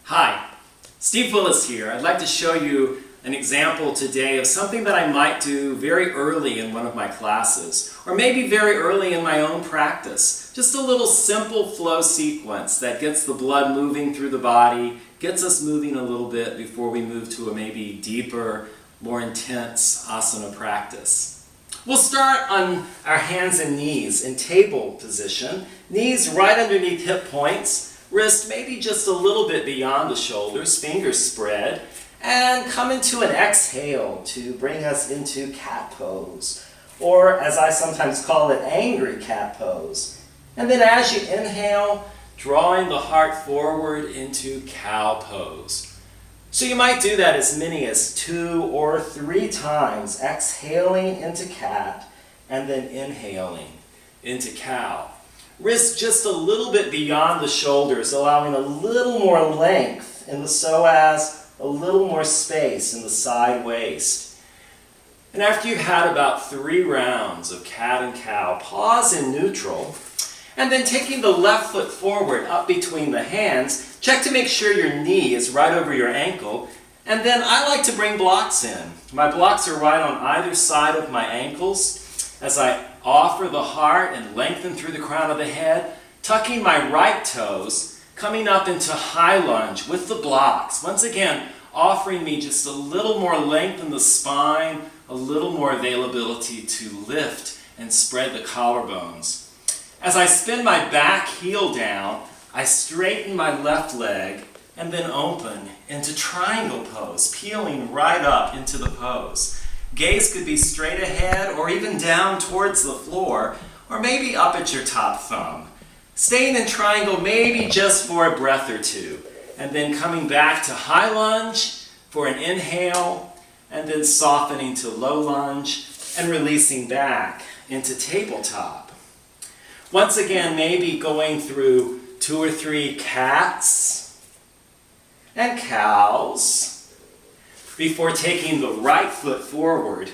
Hi, Steve Willis here. I'd like to show you an example today of something that I might do very early in one of my classes, or maybe very early in my own practice. Just a little simple flow sequence that gets the blood moving through the body, gets us moving a little bit before we move to a maybe deeper, more intense asana practice. We'll start on our hands and knees in table position, knees right underneath hip points, wrist maybe just a little bit beyond the shoulders, fingers spread, and come into an exhale to bring us into cat pose, or as I sometimes call it, angry cat pose. And then as you inhale, drawing the heart forward into cow pose. So you might do that as many as 2 or 3 times, exhaling into cat and then inhaling into cow. Wrist just a little bit beyond the shoulders, allowing a little more length in the psoas, a little more space in the side waist. And after you've had about 3 rounds of cat and cow, pause in neutral, and then taking the left foot forward up between the hands, check to make sure your knee is right over your ankle, and then I like to bring blocks in. My blocks are right on either side of my ankles as I offer the heart and lengthen through the crown of the head, tucking my right toes, coming up into high lunge with the blocks. Once again, offering me just a little more length in the spine, a little more availability to lift and spread the collarbones. As I spin my back heel down, I straighten my left leg and then open into triangle pose, peeling right up into the pose. Gaze could be straight ahead or even down towards the floor, or maybe up at your top thumb. Staying in triangle maybe just for a breath or two, and then coming back to high lunge for an inhale, and then softening to low lunge and releasing back into tabletop. Once again, maybe going through 2 or 3 cats and cows before taking the right foot forward,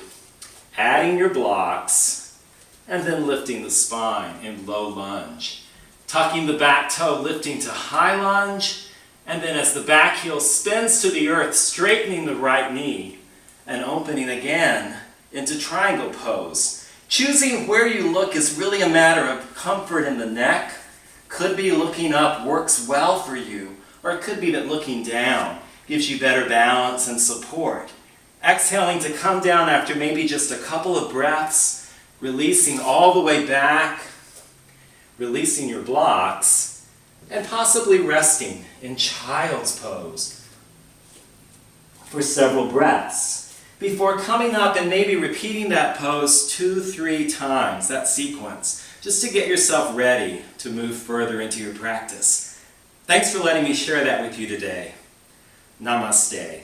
adding your blocks, and then lifting the spine in low lunge. Tucking the back toe, lifting to high lunge, and then as the back heel spins to the earth, straightening the right knee and opening again into triangle pose. Choosing where you look is really a matter of comfort in the neck. Could be looking up works well for you, or it could be that looking down gives you better balance and support. Exhaling to come down after maybe just a couple of breaths, releasing all the way back, releasing your blocks, and possibly resting in child's pose for several breaths before coming up and maybe repeating that pose 2-3 times, that sequence, just to get yourself ready to move further into your practice. Thanks for letting me share that with you today. Namaste.